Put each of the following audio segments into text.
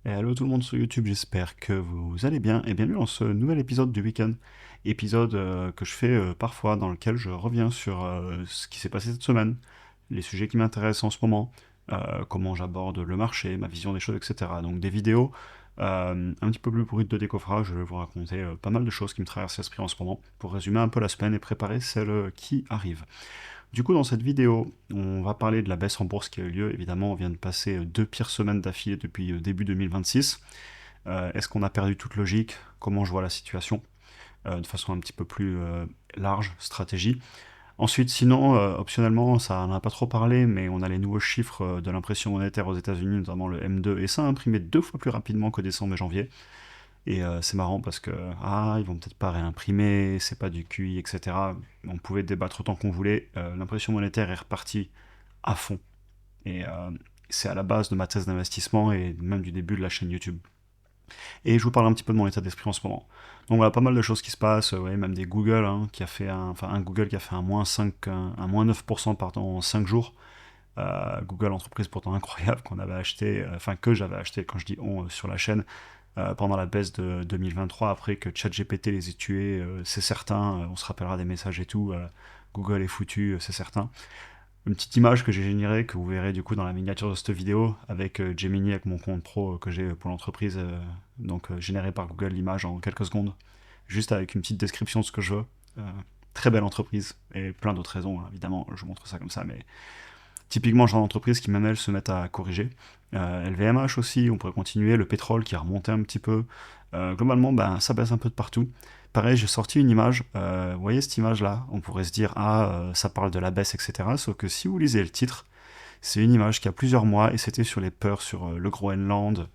Et hello tout le monde sur YouTube, j'espère que vous allez bien et bienvenue dans ce nouvel épisode du week-end. Épisode que je fais parfois dans lequel je reviens sur ce qui s'est passé cette semaine, les sujets qui m'intéressent en ce moment, comment j'aborde le marché, ma vision des choses, etc. Donc des vidéos un petit peu plus brutes de décoffrage, je vais vous raconter pas mal de choses qui me traversent l'esprit en ce moment pour résumer un peu la semaine et préparer celle qui arrive. Du coup, dans cette vidéo, on va parler de la baisse en bourse qui a eu lieu. Évidemment, on vient de passer deux pires semaines d'affilée depuis début 2026. Est-ce qu'on a perdu toute logique? Comment je vois la situation de façon un petit peu plus large, stratégie. Ensuite, sinon, optionnellement, ça n'en a pas trop parlé, mais on a les nouveaux chiffres de l'impression monétaire aux États-Unis, notamment le M2, et ça a imprimé deux fois plus rapidement que décembre et janvier. Et c'est marrant parce que, ils vont peut-être pas réimprimer, c'est pas du QI, etc. On pouvait débattre autant qu'on voulait. L'impression monétaire est repartie à fond. Et c'est à la base de ma thèse d'investissement et même du début de la chaîne YouTube. Et je vous parle un petit peu de mon état d'esprit en ce moment. Donc voilà, pas mal de choses qui se passent, ouais, même des Google, qui a fait un Google qui a fait un moins 5, un moins 9% pardon, en 5 jours. Google, entreprise pourtant incroyable qu'on avait acheté, que j'avais acheté quand je dis on sur la chaîne, pendant la baisse de 2023, après que ChatGPT les ait tués, c'est certain, on se rappellera des messages et tout, Google est foutu, c'est certain. Une petite image que j'ai générée, que vous verrez du coup dans la miniature de cette vidéo, avec Gemini, avec mon compte pro que j'ai pour l'entreprise, généré par Google l'image en quelques secondes, juste avec une petite description de ce que je veux. Euh, Très belle entreprise, et plein d'autres raisons, hein, évidemment, je vous montre ça comme ça, mais typiquement, genre d'entreprise qui même elles se mettent à corriger. LVMH aussi, on pourrait continuer, le pétrole qui a remonté un petit peu. Globalement, ben, ça baisse un peu de partout. Pareil, j'ai sorti une image, vous voyez cette image-là, on pourrait se dire, ça parle de la baisse, etc. Sauf que si vous lisez le titre, c'est une image qui a plusieurs mois, et c'était sur les peurs sur le Groenland.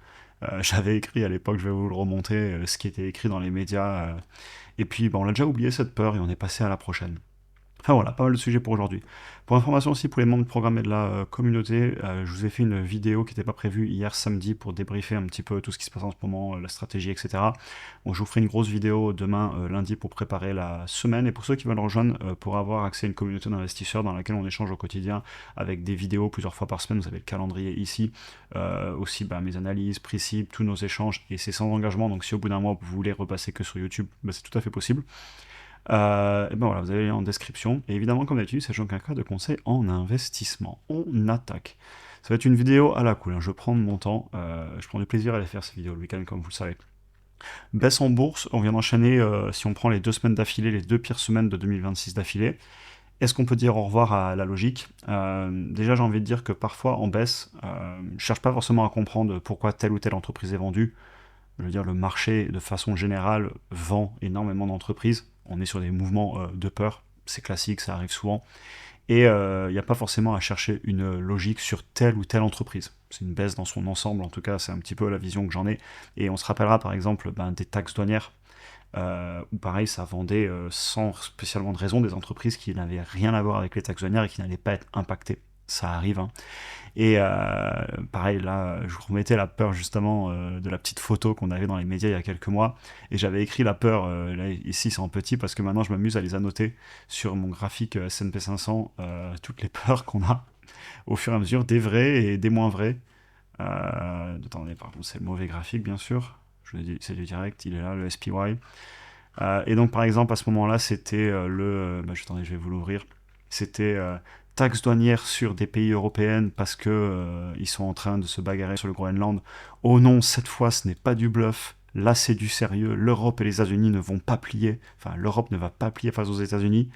J'avais écrit à l'époque, je vais vous le remonter, ce qui était écrit dans les médias. Et puis, on l'a déjà oublié cette peur, et on est passé à la prochaine. Enfin voilà, pas mal de sujets pour aujourd'hui. Pour information aussi, pour les membres programmés de la communauté, je vous ai fait une vidéo qui n'était pas prévue hier samedi pour débriefer un petit peu tout ce qui se passe en ce moment, la stratégie, etc. Bon, je vous ferai une grosse vidéo demain, lundi, pour préparer la semaine. Et pour ceux qui veulent rejoindre, pour avoir accès à une communauté d'investisseurs dans laquelle on échange au quotidien avec des vidéos plusieurs fois par semaine, vous avez le calendrier ici, aussi mes analyses, principes, tous nos échanges, et c'est sans engagement. Donc si au bout d'un mois vous voulez repasser que sur YouTube, c'est tout à fait possible. Et ben voilà, vous avez en description. Et évidemment, comme d'habitude, c'est donc un cas de conseil en investissement. On attaque. Ça va être une vidéo à la cool, hein. Je prends mon temps. Je prends du plaisir à aller faire ces vidéos le week-end, comme vous le savez. Baisse en bourse, on vient d'enchaîner, si on prend les 2 semaines d'affilée, les deux pires semaines de 2026 d'affilée. Est-ce qu'on peut dire au revoir à la logique? Déjà, j'ai envie de dire que parfois, en baisse, je cherche pas forcément à comprendre pourquoi telle ou telle entreprise est vendue. Je veux dire, le marché, de façon générale, vend énormément d'entreprises. On est sur des mouvements de peur. C'est classique, ça arrive souvent. Et il n'y a pas forcément à chercher une logique sur telle ou telle entreprise. C'est une baisse dans son ensemble, en tout cas, c'est un petit peu la vision que j'en ai. Et on se rappellera par exemple des taxes douanières, où pareil, ça vendait sans spécialement de raison des entreprises qui n'avaient rien à voir avec les taxes douanières et qui n'allaient pas être impactées. Ça arrive, hein. Et pareil, là, je vous remettais la peur justement de la petite photo qu'on avait dans les médias il y a quelques mois. Et j'avais écrit la peur, là, ici c'est en petit, parce que maintenant je m'amuse à les annoter sur mon graphique S&P 500, toutes les peurs qu'on a au fur et à mesure, des vrais et des moins vrais. Attendez, pardon, c'est le mauvais graphique bien sûr. Je le dis, c'est du direct, il est là, le SPY. Et donc par exemple à ce moment-là, c'était attendez, je vais vous l'ouvrir. C'était taxes douanières sur des pays européens parce que ils sont en train de se bagarrer sur le Groenland. Oh non, cette fois ce n'est pas du bluff. Là c'est du sérieux. L'Europe et les États-Unis ne vont pas plier. Enfin, l'Europe ne va pas plier face aux États-Unis.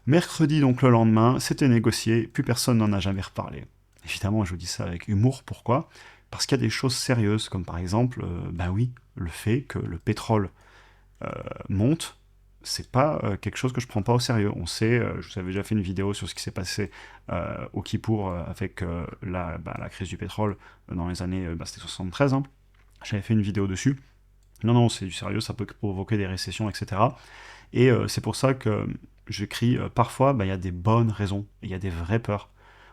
Mercredi, donc le lendemain, c'était négocié. Plus personne n'en a jamais reparlé. Évidemment, je vous dis ça avec humour. Pourquoi? Parce qu'il y a des choses sérieuses, comme par exemple, oui, le fait que le pétrole monte, c'est pas quelque chose que je prends pas au sérieux. On sait, je vous avais déjà fait une vidéo sur ce qui s'est passé au Kippour avec la crise du pétrole dans les années, c'était 73, hein. J'avais fait une vidéo dessus. Non, non, c'est du sérieux, ça peut provoquer des récessions, etc. Et c'est pour ça que j'écris parfois, il y a des bonnes raisons, il y a des vraies peurs.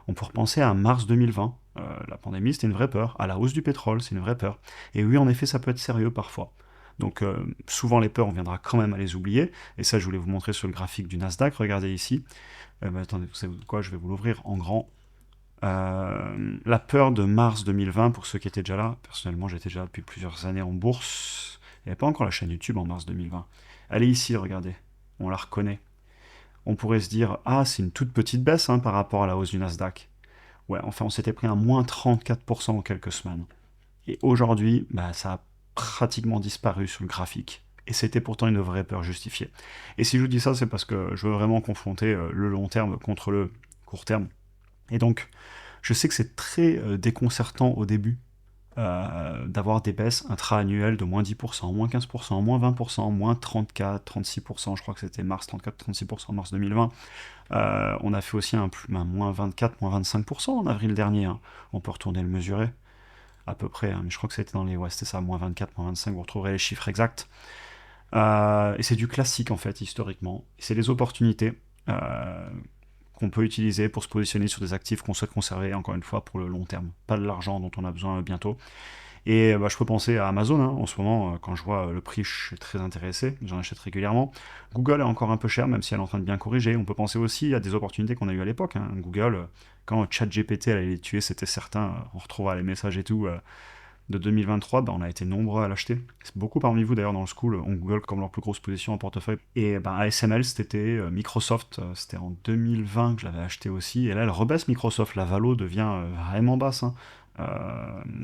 On peut repenser à mars 2020, la pandémie c'était une vraie peur, à la hausse du pétrole c'est une vraie peur. Et oui, en effet, ça peut être sérieux parfois. Donc souvent les peurs, on viendra quand même à les oublier. Et ça, je voulais vous montrer sur le graphique du Nasdaq. Regardez ici. Attendez, vous savez quoi? Je vais vous l'ouvrir en grand. La peur de mars 2020, pour ceux qui étaient déjà là, personnellement j'étais déjà là depuis plusieurs années en bourse, il n'y avait pas encore la chaîne YouTube en mars 2020. Elle est ici, regardez, on la reconnaît. On pourrait se dire, ah c'est une toute petite baisse par rapport à la hausse du Nasdaq. Ouais, enfin on s'était pris un moins 34% en quelques semaines. Et aujourd'hui, bah, ça a pratiquement disparu sur le graphique. Et c'était pourtant une vraie peur justifiée. Et si je vous dis ça, c'est parce que je veux vraiment confronter le long terme contre le court terme. Et donc, je sais que c'est très déconcertant au début d'avoir des baisses intra-annuelles de moins 10%, moins 15%, moins 20%, moins 34, 36%, je crois que c'était mars 34-36% en mars 2020. On a fait aussi un moins 24, moins 25% en avril dernier. On peut retourner le mesurer à peu près, mais je crois que c'était dans les... Ouais, c'était ça, moins 24, moins 25, vous retrouverez les chiffres exacts. Et c'est du classique en fait, historiquement. C'est des opportunités qu'on peut utiliser pour se positionner sur des actifs qu'on souhaite conserver, encore une fois, pour le long terme. Pas de l'argent dont on a besoin bientôt. Et bah, je peux penser à Amazon, en ce moment, quand je vois le prix, je suis très intéressé, j'en achète régulièrement. Google est encore un peu cher, même si elle est en train de bien corriger. On peut penser aussi à des opportunités qu'on a eues à l'époque. Google, quand ChatGPT allait les tuer, c'était certain, on retrouvera les messages et tout, de 2023, bah, on a été nombreux à l'acheter. Beaucoup parmi vous d'ailleurs dans le school ont Google comme leur plus grosse position en portefeuille. Et bah, ASML, c'était Microsoft, c'était en 2020 que je l'avais acheté aussi. Et là, elle rebaisse Microsoft, la valo devient vraiment basse.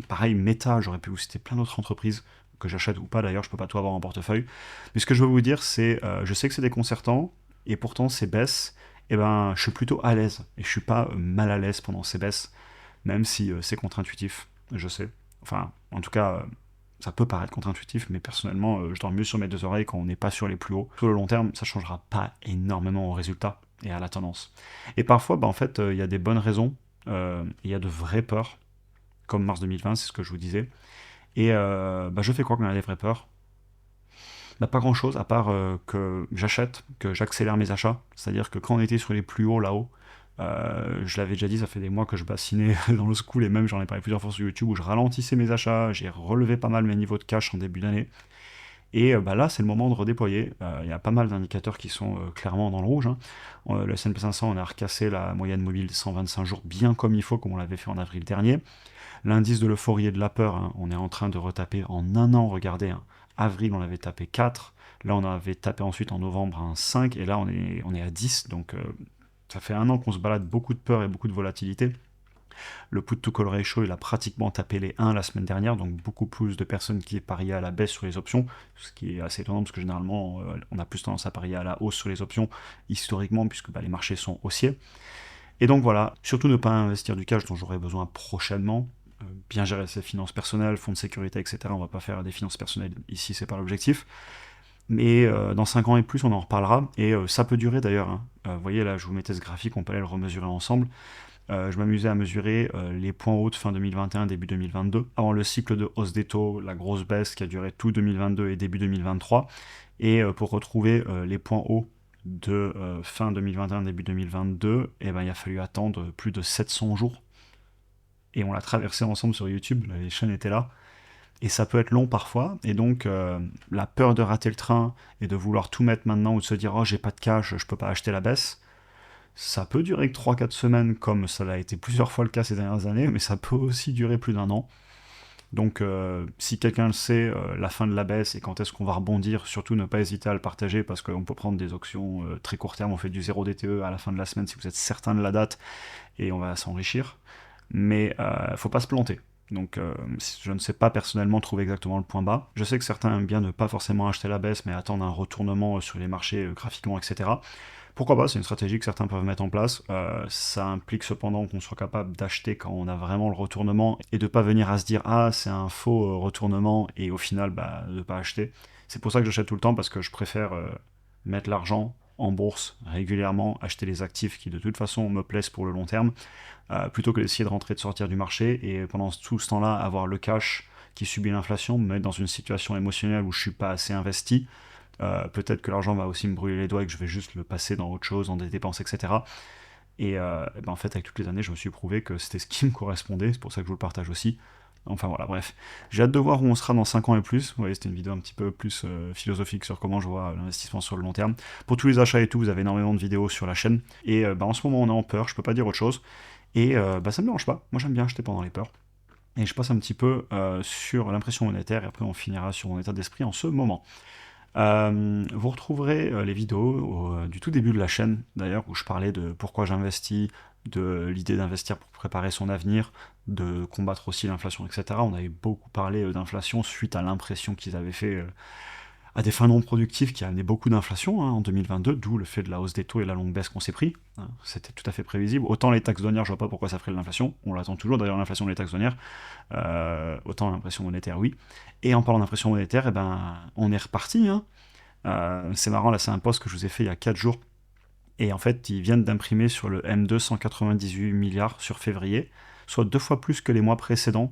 Pareil, Meta, j'aurais pu vous citer plein d'autres entreprises que j'achète ou pas d'ailleurs, je peux pas tout avoir en portefeuille. Mais ce que je veux vous dire, c'est, je sais que c'est déconcertant, et pourtant ces baisses, eh ben, je suis plutôt à l'aise, et je suis pas mal à l'aise pendant ces baisses, même si c'est contre-intuitif, je sais. Enfin, en tout cas, ça peut paraître contre-intuitif, mais personnellement, je dors mieux sur mes deux oreilles quand on n'est pas sur les plus hauts. Sur le long terme, ça changera pas énormément au résultat et à la tendance. Et parfois, bah, en fait, il y a des bonnes raisons, il y a de vraies peurs, comme mars 2020, c'est ce que je vous disais. Et bah, je fais quoi quand il y a des vraies peurs? Bah, pas grand chose, à part que j'achète, que j'accélère mes achats. C'est-à-dire que quand on était sur les plus hauts là-haut, je l'avais déjà dit, ça fait des mois que je bassinais dans le school, et même j'en ai parlé plusieurs fois sur YouTube, où je ralentissais mes achats, j'ai relevé pas mal mes niveaux de cash en début d'année. Et bah là, c'est le moment de redéployer. Il y a pas mal d'indicateurs qui sont clairement dans le rouge. Le S&P 500, on a recassé la moyenne mobile des 125 jours bien comme il faut, comme on l'avait fait en avril dernier. L'indice de l'euphorie et de la peur, on est en train de retaper en un an, regardez. Avril, on avait tapé 4. Là, on avait tapé ensuite en novembre un 5. Et là, on est à 10. Donc, ça fait un an qu'on se balade beaucoup de peur et beaucoup de volatilité. Le put to call ratio, il a pratiquement tapé les 1 la semaine dernière, donc beaucoup plus de personnes qui pariaient à la baisse sur les options, ce qui est assez étonnant parce que généralement on a plus tendance à parier à la hausse sur les options historiquement, puisque bah, les marchés sont haussiers. Et donc voilà, surtout ne pas investir du cash dont j'aurai besoin prochainement, bien gérer ses finances personnelles, fonds de sécurité, etc. On va pas faire des finances personnelles ici, c'est pas l'objectif. Mais dans 5 ans et plus, on en reparlera, et ça peut durer d'ailleurs. Vous voyez là, je vous mettais ce graphique, on peut aller le remesurer ensemble. Je m'amusais à mesurer les points hauts de fin 2021, début 2022, avant le cycle de hausse des taux, la grosse baisse qui a duré tout 2022 et début 2023. Et pour retrouver les points hauts de fin 2021, début 2022, eh ben, il a fallu attendre plus de 700 jours. Et on l'a traversé ensemble sur YouTube, les chaînes étaient là. Et ça peut être long parfois, et donc la peur de rater le train et de vouloir tout mettre maintenant ou de se dire oh j'ai pas de cash, je peux pas acheter la baisse, ça peut durer que 3-4 semaines, comme ça l'a été plusieurs fois le cas ces dernières années, mais ça peut aussi durer plus d'un an. Donc si quelqu'un le sait, la fin de la baisse et quand est-ce qu'on va rebondir, surtout ne pas hésiter à le partager parce qu'on peut prendre des options très court terme, on fait du 0 DTE à la fin de la semaine si vous êtes certain de la date et on va s'enrichir. Mais faut pas se planter. Donc je ne sais pas personnellement trouver exactement le point bas. Je sais que certains aiment bien ne pas forcément acheter la baisse mais attendre un retournement sur les marchés graphiquement, etc. Pourquoi pas, c'est une stratégie que certains peuvent mettre en place. Ça implique cependant qu'on soit capable d'acheter quand on a vraiment le retournement et de pas venir à se dire ah c'est un faux retournement et au final bah, de pas acheter. C'est pour ça que j'achète tout le temps parce que je préfère mettre l'argent en bourse régulièrement, acheter les actifs qui de toute façon me plaisent pour le long terme, plutôt que d'essayer de rentrer et de sortir du marché et pendant tout ce temps-là avoir le cash qui subit l'inflation, me mettre dans une situation émotionnelle où je suis pas assez investi. Peut-être que l'argent va aussi me brûler les doigts et que je vais juste le passer dans autre chose, dans des dépenses, etc. Et ben en fait, avec toutes les années, je me suis prouvé que c'était ce qui me correspondait, c'est pour ça que je vous le partage aussi. Enfin voilà, bref. J'ai hâte de voir où on sera dans 5 ans et plus. Vous voyez, c'était une vidéo un petit peu plus philosophique sur comment je vois l'investissement sur le long terme. Pour tous les achats et tout, vous avez énormément de vidéos sur la chaîne. Et ben, en ce moment, on est en peur, je peux pas dire autre chose. Et ça me dérange pas. Moi, j'aime bien acheter pendant les peurs. Et je passe un petit peu sur l'impression monétaire, et après on finira sur mon état d'esprit en ce moment. Vous retrouverez les vidéos du tout début de la chaîne, d'ailleurs, où je parlais de pourquoi j'investis, de l'idée d'investir pour préparer son avenir, de combattre aussi l'inflation, etc. On avait beaucoup parlé d'inflation suite à l'impression qu'ils avaient fait à des fins non productives qui a amené beaucoup d'inflation en 2022, d'où le fait de la hausse des taux et la longue baisse qu'on s'est pris. C'était tout à fait prévisible. Autant les taxes douanières, je vois pas pourquoi ça ferait de l'inflation. On l'attend toujours d'ailleurs, l'inflation des taxes douanières. Autant l'impression monétaire, oui. Et en parlant d'impression monétaire, on est reparti. C'est marrant, là, c'est un post que je vous ai fait il y a 4 jours. Et en fait, ils viennent d'imprimer sur le M2 198 milliards sur février, soit 2 fois plus que les mois précédents.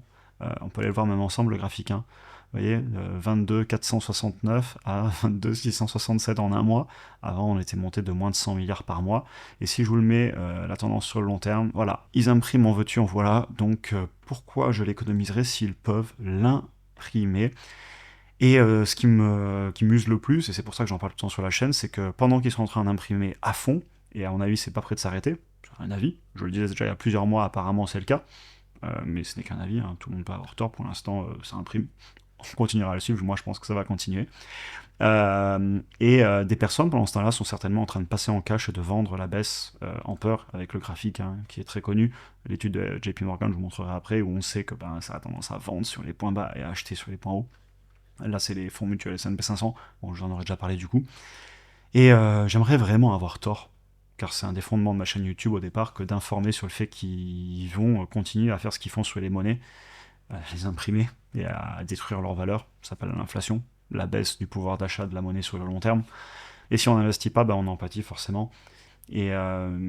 On peut aller le voir même ensemble, le graphique. Vous voyez, 22 469 à 22 667 en un mois. Avant, on était monté de moins de 100 milliards par mois. Et si je vous le mets, la tendance sur le long terme, voilà, ils impriment en veux-tu, en voilà. Donc, pourquoi je l'économiserais s'ils peuvent l'imprimer? Et ce qui m'use le plus, et c'est pour ça que j'en parle tout le temps sur la chaîne, c'est que pendant qu'ils sont en train d'imprimer à fond, et à mon avis, c'est pas prêt de s'arrêter, c'est un avis, je le disais déjà il y a plusieurs mois, apparemment c'est le cas, mais ce n'est qu'un avis, tout le monde peut avoir tort, pour l'instant ça imprime. On continuera à le suivre, moi je pense que ça va continuer. Des personnes pendant ce temps-là sont certainement en train de passer en cash et de vendre la baisse en peur avec le graphique qui est très connu. L'étude de JP Morgan, je vous montrerai après, où on sait que ça a tendance à vendre sur les points bas et à acheter sur les points hauts. Là, c'est les fonds mutuels S&P 500. Bon, j'en aurais déjà parlé du coup. Et j'aimerais vraiment avoir tort, car c'est un des fondements de ma chaîne YouTube au départ, que d'informer sur le fait qu'ils vont continuer à faire ce qu'ils font sur les monnaies, à les imprimer et à détruire leur valeur. Ça s'appelle l'inflation, la baisse du pouvoir d'achat de la monnaie sur le long terme. Et si on n'investit pas, on en pâtit forcément. Et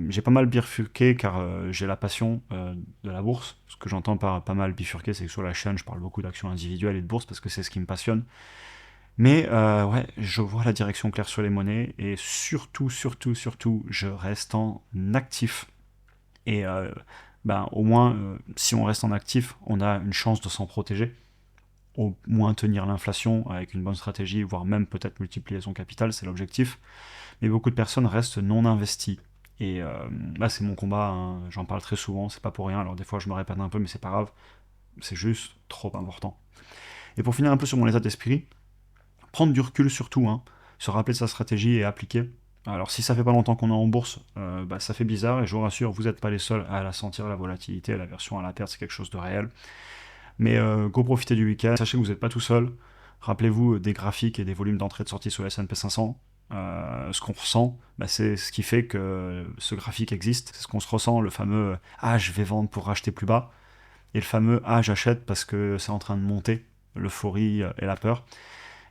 j'ai pas mal bifurqué car j'ai la passion de la bourse. Ce que j'entends par pas mal bifurqué, c'est que sur la chaîne, je parle beaucoup d'actions individuelles et de bourse parce que c'est ce qui me passionne. Mais ouais, je vois la direction claire sur les monnaies et surtout, surtout, surtout, je reste en actif. Et au moins, si on reste en actif, on a une chance de s'en protéger. Au moins tenir l'inflation avec une bonne stratégie, voire même peut-être multiplier son capital, c'est l'objectif. Mais beaucoup de personnes restent non investies. Et là, c'est mon combat, j'en parle très souvent, c'est pas pour rien. Alors des fois, je me répète un peu, mais c'est pas grave. C'est juste trop important. Et pour finir un peu sur mon état d'esprit, prendre du recul surtout, se rappeler de sa stratégie et appliquer. Alors si ça fait pas longtemps qu'on est en bourse, ça fait bizarre et je vous rassure, vous n'êtes pas les seuls à la sentir, la volatilité, la version à la perte, c'est quelque chose de réel. Mais go profiter du week-end, sachez que vous n'êtes pas tout seul. Rappelez-vous des graphiques et des volumes d'entrée et de sortie sur le S&P 500. Ce qu'on ressent, c'est ce qui fait que ce graphique existe. C'est ce qu'on se ressent, le fameux ah je vais vendre pour racheter plus bas, et le fameux ah j'achète parce que c'est en train de monter, l'euphorie et la peur.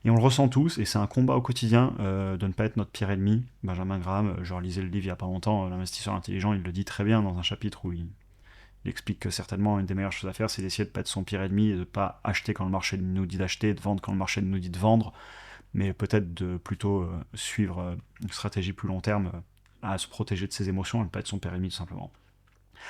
Et on le ressent tous, et c'est un combat au quotidien de ne pas être notre pire ennemi. Benjamin Graham, je relisais le livre il n'y a pas longtemps, L'investisseur intelligent, il le dit très bien dans un chapitre où il explique que certainement une des meilleures choses à faire, c'est d'essayer de ne pas être son pire ennemi et de ne pas acheter quand le marché nous dit d'acheter, de vendre quand le marché nous dit de vendre, mais peut-être de plutôt suivre une stratégie plus long terme à se protéger de ses émotions et ne pas être son pire ennemi tout simplement.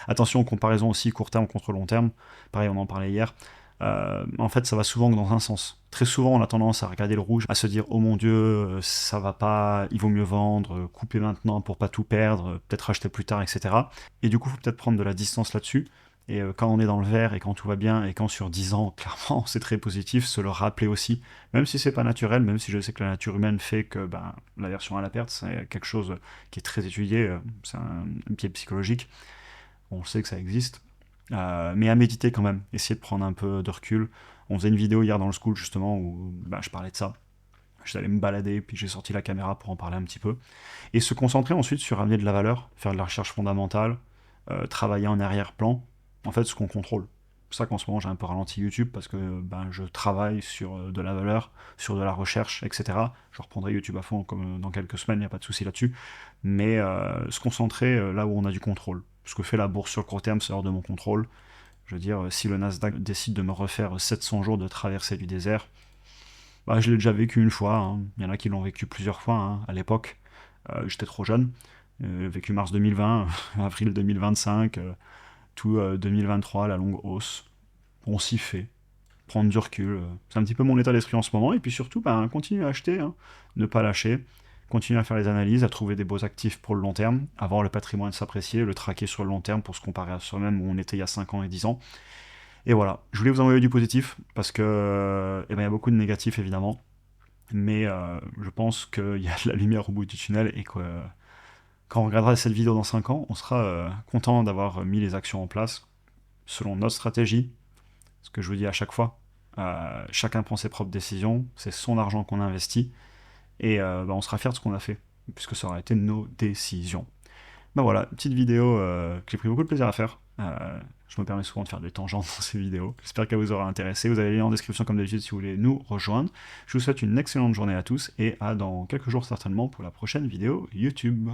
Attention aux comparaisons aussi court terme contre long terme, pareil on en parlait hier, en fait ça va souvent dans un sens. Très souvent on a tendance à regarder le rouge, à se dire oh mon dieu ça va pas, il vaut mieux vendre, couper maintenant pour pas tout perdre, peut-être acheter plus tard, etc. Et du coup il faut peut-être prendre de la distance là-dessus. Et quand on est dans le vert et quand tout va bien et quand sur 10 ans, clairement, c'est très positif, se le rappeler aussi, même si c'est pas naturel, même si je sais que la nature humaine fait que la version à la perte, c'est quelque chose qui est très étudié, c'est un biais psychologique, on sait que ça existe, mais à méditer quand même, essayer de prendre un peu de recul. On faisait une vidéo hier dans le school justement où je parlais de ça. Je suis allé me balader, puis j'ai sorti la caméra pour en parler un petit peu. Et se concentrer ensuite sur amener de la valeur, faire de la recherche fondamentale, travailler en arrière-plan, en fait ce qu'on contrôle. C'est pour ça qu'en ce moment j'ai un peu ralenti YouTube parce que je travaille sur de la valeur, sur de la recherche, etc. Je reprendrai YouTube à fond comme dans quelques semaines, il n'y a pas de souci là-dessus. Mais se concentrer là où on a du contrôle. Ce que fait la bourse sur le court terme, c'est hors de mon contrôle. Je veux dire, si le Nasdaq décide de me refaire 700 jours de traversée du désert, je l'ai déjà vécu une fois. Il y en a qui l'ont vécu plusieurs fois à l'époque. J'étais trop jeune. Vécu mars 2020, avril 2025, tout 2023, la longue hausse. On s'y fait. Prendre du recul. C'est un petit peu mon état d'esprit en ce moment. Et puis surtout, continuer à acheter. Ne pas lâcher. continuer à faire les analyses, à trouver des beaux actifs pour le long terme, à voir le patrimoine s'apprécier, le traquer sur le long terme pour se comparer à soi-même où on était il y a 5 ans et 10 ans. Et voilà, je voulais vous envoyer du positif, parce que il y a beaucoup de négatifs évidemment, mais je pense qu'il y a de la lumière au bout du tunnel et que quand on regardera cette vidéo dans 5 ans, on sera content d'avoir mis les actions en place selon notre stratégie, ce que je vous dis à chaque fois. Chacun prend ses propres décisions, c'est son argent qu'on investit, et on sera fier de ce qu'on a fait, puisque ça aura été nos décisions. Ben voilà, une petite vidéo que j'ai pris beaucoup de plaisir à faire. Je me permets souvent de faire des tangentes dans ces vidéos. J'espère qu'elle vous aura intéressé. Vous avez les liens en description comme d'habitude si vous voulez nous rejoindre. Je vous souhaite une excellente journée à tous et à dans quelques jours certainement pour la prochaine vidéo YouTube.